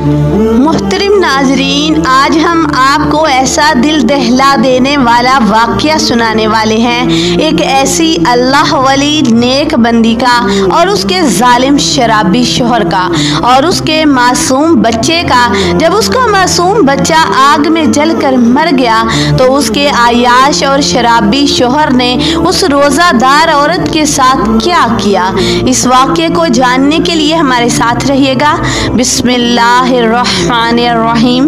محترم ناظرین، آج ہم آپ کو ایسا دل دہلا دینے والا واقعہ سنانے والے ہیں، ایک ایسی اللہ ولی نیک بندی کا اور اس کے ظالم شرابی شوہر کا اور اس کے معصوم بچے کا۔ جب اس کا معصوم بچہ آگ میں جل کر مر گیا تو اس کے عیاش اور شرابی شوہر نے اس روزہ دار عورت کے ساتھ کیا کیا، اس واقعے کو جاننے کے لیے ہمارے ساتھ رہیے گا۔ بسم اللہ الرحمن الرحیم۔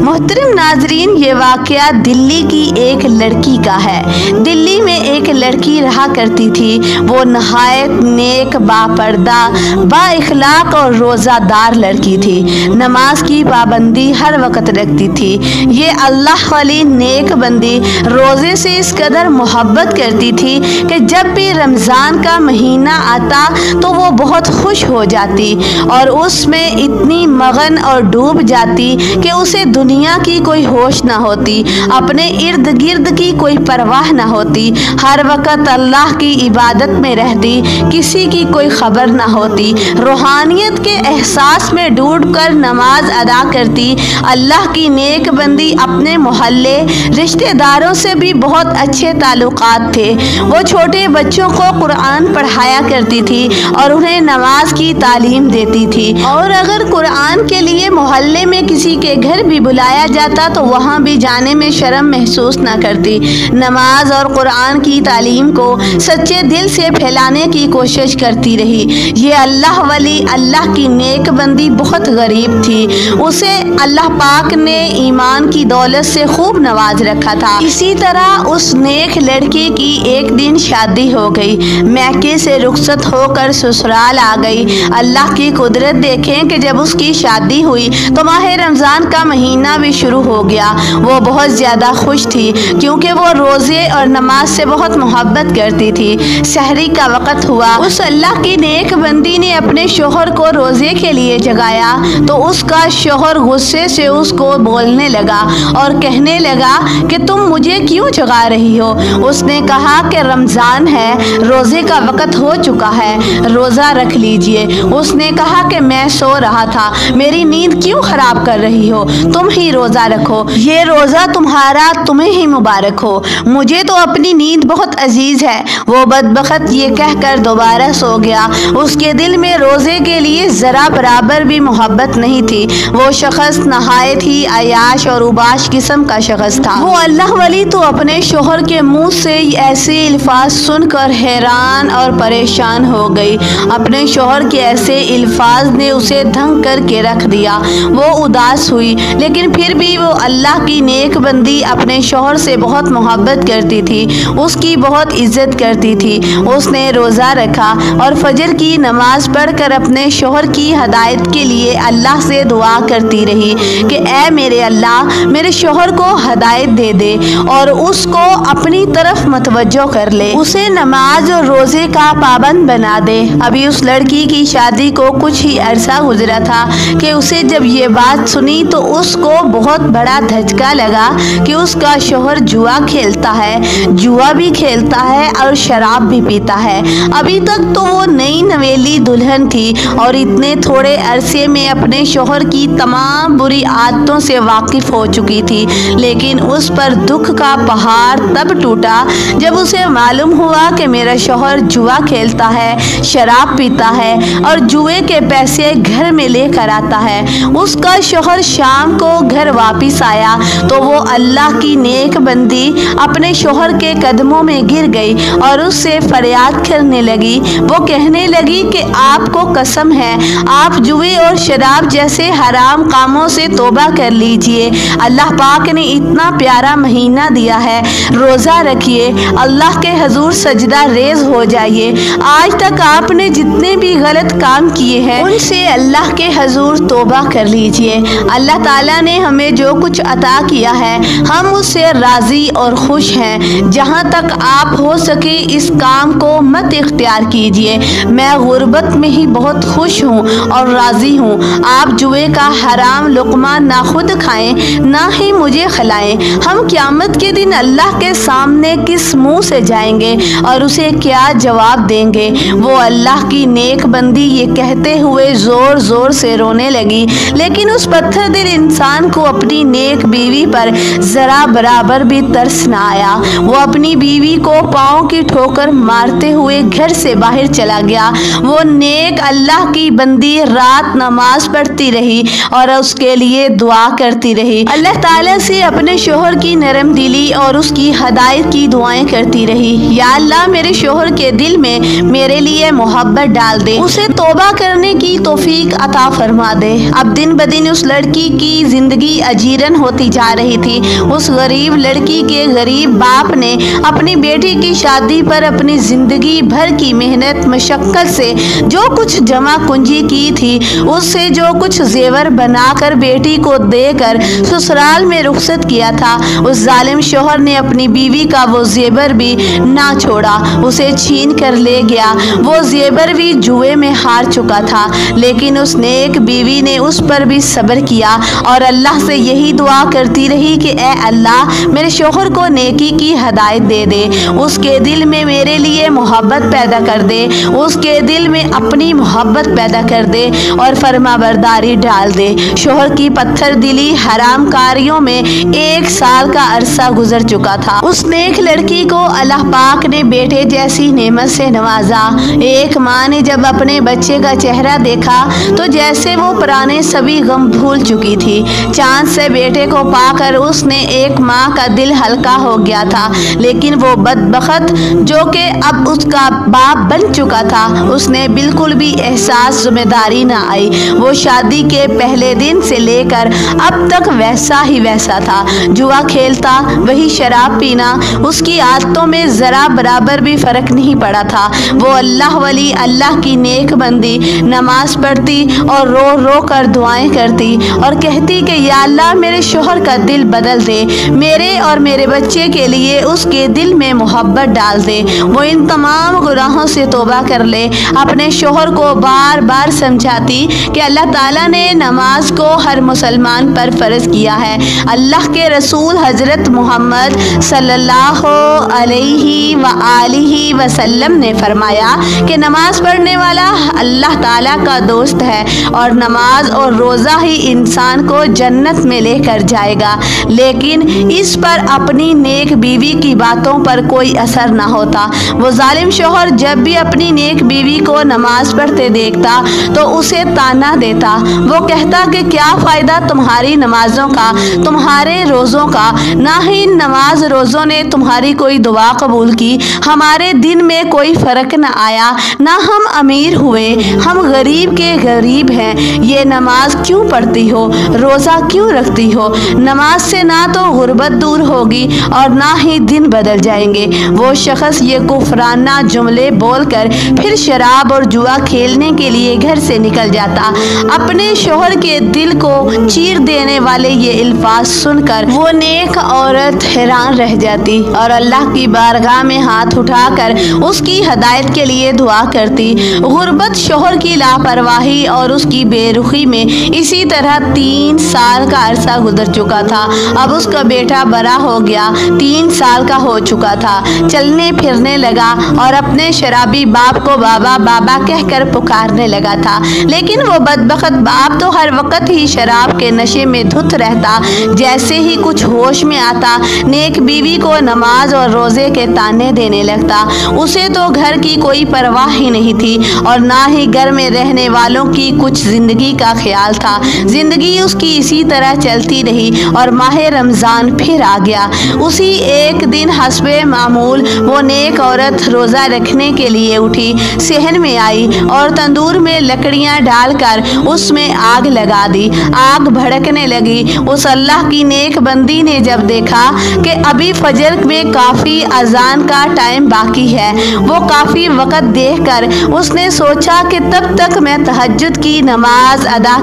محترم ناظرین، یہ واقعہ دلی کی ایک لڑکی کا ہے۔ دلی میں ایک لڑکی رہا کرتی تھی، وہ نہایت نیک، با پردہ، با اخلاق اور روزہ دار لڑکی تھی۔ نماز کی پابندی ہر وقت رکھتی تھی۔ یہ اللہ والی نیک بندی روزے سے اس قدر محبت کرتی تھی کہ جب بھی رمضان کا مہینہ آتا تو وہ بہت خوش ہو جاتی اور اس میں اتنی مگن اور ڈوب جاتی کہ اسے دنیا کی کوئی ہوش نہ ہوتی، اپنے ارد گرد کی کوئی پرواہ نہ ہوتی، ہر وقت اللہ کی عبادت میں رہتی، کسی کی کوئی خبر نہ ہوتی، روحانیت کے احساس میں ڈوب کر نماز ادا کرتی۔ اللہ کی نیک بندی اپنے محلے رشتہ داروں سے بھی بہت اچھے تعلقات تھے۔ وہ چھوٹے بچوں کو قرآن پڑھایا کرتی تھی اور انہیں نماز کی تعلیم دیتی تھی، اور اگر قرآن کے لیے محلے میں کسی کے گھر بھی بلایا جاتا تو وہاں بھی جانے میں شرم محسوس نہ کرتی۔ نماز اور قرآن کی تعلیم کو سچے دل سے پھیلانے کی کوشش کرتی رہی۔ یہ اللہ ولی، اللہ کی نیک بندی بہت غریب تھی، اسے اللہ پاک نے ایمان کی دولت سے خوب نواز رکھا تھا۔ اسی طرح اس نیک لڑکی کی ایک دن شادی ہو گئی، میکے سے رخصت ہو کر سسرال آ گئی۔ اللہ کی قدرت دیکھیں کہ جب اس کی شادی ہوئی تو ماہ رمضان کا مہینہ بھی شروع ہو گیا۔ وہ بہت زیادہ خوش تھی کیونکہ وہ روزے اور نماز سے بہت محبت کرتی تھی۔ سحری کا وقت ہوا، اس اللہ کی نیک بندی نے اپنے شوہر کو روزے کے لیے جگایا تو اس کا شوہر غصے سے اس کو بولنے لگا اور کہنے لگا کہ تم مجھے کیوں جگا رہی ہو؟ اس نے کہا کہ رمضان ہے، روزے کا وقت ہو چکا ہے، روزہ رکھ لیجئے۔ اس نے کہا کہ میں سو رہا تھا، میری نیند کیوں خراب کر رہی ہو؟ تم ہی روزہ رکھو، یہ روزہ تمہارا، تمہیں ہی مبارک ہو، مجھے تو اپنی نیند بہت عزیز ہے۔ وہ بدبخت یہ کہہ کر دوبارہ سو گیا۔ اس کے دل میں روزے کے لیے ذرا برابر بھی محبت نہیں تھی۔ وہ شخص نہایت ہی عیاش اور اوباش قسم کا شخص تھا۔ وہ اللہ ولی تو اپنے شوہر کے منہ سے ایسے الفاظ سن کر حیران اور پریشان ہو گئی۔ اپنے شوہر کے ایسے الفاظ نے اسے دھنگ کر کے رکھ دیا۔ وہ اداس ہوئی، لیکن پھر بھی وہ اللہ کی نیک بندی اپنے شوہر سے بہت محبت کرتی تھی، اس کی بہت عزت کرتی تھی۔ اس نے روزہ رکھا اور فجر کی نماز پڑھ کر اپنے شوہر کی ہدایت کے لیے اللہ سے دعا کرتی رہی کہ اے میرے اللہ، میرے شوہر کو ہدایت دے دے اور اس کو اپنی طرف متوجہ کر لے، اسے نماز اور روزے کا پابند بنا دے۔ ابھی اس لڑکی کی شادی کو کچھ ہی عرصہ گزرا تھا کہ اسے جب یہ بات سنی تو اس کو بہت بڑا دھچکا لگا کہ اس کا شوہر جوا کھیلتا ہے، جوا بھی کھیلتا ہے اور شراب بھی پیتا ہے۔ ابھی تک تو وہ نئی نویلی دلہن تھی اور اتنے تھوڑے عرصے میں اپنے شوہر کی تمام بری عادتوں سے واقف ہو چکی تھی، لیکن اس پر دکھ کا پہاڑ تب ٹوٹا جب اسے معلوم ہوا کہ میرا شوہر جوا کھیلتا ہے، شراب پیتا ہے اور جوئے کے پیسے گھر میں لے کر آتا ہے۔ اس کا شوہر شام کو گھر واپس آیا تو وہ اللہ کی نیک بندی اپنے شوہر کے قدموں میں گر گئی اور اس سے فریاد کرنے لگی۔ وہ کہنے لگی کہ آپ کو قسم ہے، آپ جوئے اور شراب جیسے حرام کاموں سے توبہ کر لیجئے۔ اللہ پاک نے اتنا پیارا مہینہ دیا ہے، روزہ رکھیے، اللہ کے حضور سجدہ ریز ہو جائیے۔ آج تک آپ نے جتنے بھی غلط کام کیے ہیں ان سے اللہ کے حضور توبہ کر لیجئے۔ اللہ تعالیٰ نے ہمیں جو کچھ عطا کیا ہے ہم اس سے راضی اور خوش ہیں۔ جہاں تک آپ ہو سکے اس کام کو مت اختیار کیجیے۔ میں غربت میں ہی بہت خوش ہوں اور راضی ہوں۔ آپ جوئے کا حرام لقمہ نہ خود کھائیں نہ ہی مجھے کھلائیں۔ ہم قیامت کے دن اللہ کے سامنے کس منہ سے جائیں گے اور اسے کیا جواب دیں گے؟ وہ اللہ کی نیک بندی یہ کہتے ہوئے زور زور سے رونے لگی، لیکن اس پتھر دل انسان کو اپنی نیک بیوی پر ذرا برابر بھی ترس نہ آیا۔ وہ اپنی بیوی کو پاؤں کی ٹھوکر مارتے ہوئے گھر سے باہر چلا گیا۔ وہ نیک اللہ کی بندی رات نماز پڑھتی رہی اور اس کے لیے دعا کرتی رہی۔ اللہ تعالیٰ سے اپنے شوہر کی نرم دلی اور اس کی ہدایت کی دعائیں کرتی رہی۔ یا اللہ میرے شوہر کے دل میں میرے لیے محبت ڈال دے، اسے توبہ کرنے کی توفیق عطا فرما دے۔ اب دن بدن اس لڑکی کی زندگی اجیرن ہوتی جا رہی تھی۔ اس غریب لڑکی کے غریب باپ نے اپنی بیٹی کی شادی پر اپنی زندگی بھر کی محنت مشقت سے جو کچھ جمع کنجی کی تھی، اس سے جو کچھ زیور بنا کر بیٹی کو دے کر سسرال میں رخصت کیا تھا، اس ظالم شوہر نے اپنی بیوی کا وہ زیور بھی نہ چھوڑا، اسے چھین کر لے گیا۔ وہ زیور بھی جوئے میں ہار چکا تھا، لیکن اس نیک بیوی نے اس پر بھی صبر کیا اور اللہ سے یہی دعا کرتی رہی کہ اے اللہ میرے شوہر کو نیکی کی ہدایت دے دے، اس کے دل میں میرے لیے محبت پیدا کر دے، اس کے دل میں اپنی محبت پیدا کر دے اور فرما برداری ڈال دے۔ شوہر کی پتھر دلی حرام کاریوں میں 1 سال کا عرصہ گزر چکا تھا۔ اس نیک لڑکی کو اللہ پاک نے بیٹے جیسی نعمت سے نوازا۔ ایک ماں نے جب اپنے بچے کا چہرہ دیکھا تو جیسے وہ پرانے سبھی غم بھول چکی تھی۔ چاند سے بیٹے کو پا کر اس نے ایک ماں کا دل ہلکا ہو گیا تھا، لیکن وہ بدبخت جو کہ اب اس کا باپ بن چکا تھا، اس نے بالکل بھی احساس ذمہ داری نہ آئی۔ وہ شادی کے پہلے دن سے لے کر اب تک ویسا ہی ویسا تھا، جوا کھیلتا، وہی شراب پینا، اس کی عادتوں میں ذرا برابر بھی فرق نہیں پڑا تھا۔ وہ اللہ ولی، اللہ کی نیک بندی، نماز پڑھتی اور رو رو کر دعائیں کرتی اور کہتی کہ یا اللہ میرے شوہر کا دل بدل دے، میرے اور میرے بچے کے لیے اس کے دل میں محبت ڈال دے، وہ ان تمام گناہوں سے توبہ کر لے۔ اپنے شوہر کو بار بار سمجھاتی کہ اللہ تعالیٰ نے نماز کو ہر مسلمان پر فرض کیا ہے۔ اللہ کے رسول حضرت محمد صلی اللہ علیہ وآلہ وسلم نے فرمایا کہ نماز پڑھنے والا اللہ تعالیٰ کا دوست ہے اور نماز اور روزہ ہی انسان کو جنت میں لے کر جائے گا، لیکن اس پر اپنی نیک بیوی کی باتوں پر کوئی اثر نہ ہوتا۔ وہ ظالم شوہر جب بھی اپنی نیک بیوی کو نماز پڑھتے دیکھتا تو اسے تانا دیتا۔ وہ کہتا کہ کیا فائدہ تمہاری نمازوں کا، تمہارے روزوں کا، نہ ہی نماز روزوں نے تمہاری کوئی دعا قبول کی، ہمارے دن میں کوئی فرق نہ آیا، نہ ہم امیر ہوئے، ہم غریب کے غریب ہیں، یہ نماز کیوں پڑھتی ہو، روزہ کیوں رکھتی ہو؟ نماز سے نہ تو غربت دور ہوگی اور نہ ہی دن بدل جائیں گے۔ وہ شخص یہ کفرانہ جملے بول کر پھر شراب اور جوا کھیلنے کے لیے گھر سے نکل جاتا۔ اپنے شوہر کے دل کو چیر دینے والے یہ الفاظ سن کر وہ نیک عورت حیران رہ جاتی اور اللہ کی بارگاہ میں ہاتھ اٹھا کر اس کی ہدایت کے لیے دعا کرتی۔ غربت، شوہر کی لاپرواہی اور اس کی بے رخی میں اسی طرح 3 سال کا عرصہ گزر چکا تھا۔ اب اس کا بیٹا بڑا ہو گیا، 3 سال کا ہو چکا تھا، چلنے پھرنے لگا اور اپنے شرابی باپ کو بابا بابا کہہ کر پکارنے لگا تھا، لیکن وہ بدبخت باپ تو ہر وقت ہی شراب کے نشے میں دھت رہتا۔ جیسے ہی کچھ ہوش میں آتا، نیک بیوی کو نماز اور روزے کے تانے دینے لگتا۔ اسے تو گھر کی کوئی پرواہ ہی نہیں تھی اور نہ ہی گھر میں رہنے والوں کی کچھ زندگی کا خیال تھا۔ زندگی اس کی اسی طرح چلتی رہی اور ماہ رمضان پھر آ گیا۔ اسی ایک دن حسب معمول وہ نیک عورت روزہ رکھنے کے لیے اٹھی، صحن میں آئی اور تندور میں لکڑیاں ڈال کر اس میں آگ لگا دی۔ آگ بھڑکنے لگی۔ اس اللہ کی نیک بندی نے جب دیکھا کہ ابھی فجر میں کافی اذان کا ٹائم باقی ہے، وہ کافی وقت دیکھ کر اس نے سوچا کہ تب تک میں تہجد کی نماز ادا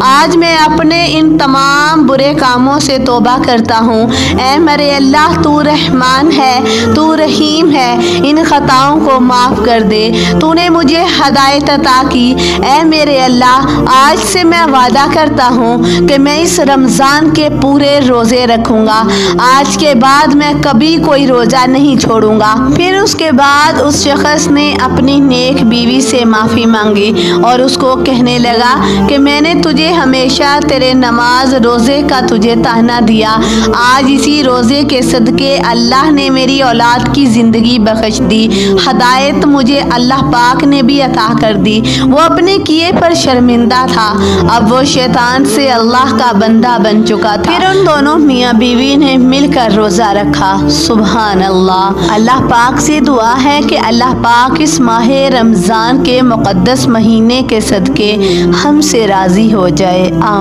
آج میں اپنے ان تمام برے کاموں سے توبہ کرتا ہوں۔ اے میرے اللہ، تو رحمان ہے، تو رحیم ہے، ان خطاؤں کو معاف کر دے۔ تو نے مجھے ہدایت عطا کی۔ اے میرے اللہ، آج سے میں وعدہ کرتا ہوں کہ میں اس رمضان کے پورے روزے رکھوں گا۔ آج کے بعد میں کبھی کوئی روزہ نہیں چھوڑوں گا۔ پھر اس کے بعد اس شخص نے اپنی نیک بیوی سے معافی مانگی اور اس کو کہنے لگا کہ میں نے تجھے ہمیشہ تیرے نماز روزے کا تجھے طعنہ دیا۔ آج اسی روزے کے صدقے اللہ نے میری اولاد کی زندگی بخش دی۔ ہدایت مجھے اللہ پاک نے بھی عطا کر دی۔ وہ اپنے کیے پر شرمندہ تھا۔ اب وہ شیطان سے اللہ کا بندہ بن چکا تھا۔ پھر ان دونوں میاں بیوی نے مل کر روزہ رکھا۔ سبحان اللہ۔ اللہ پاک سے دعا ہے کہ اللہ پاک اس ماہ رمضان کے مقدس مہینے کے صدقے ہم سے راضی ہو جائے۔ آمین۔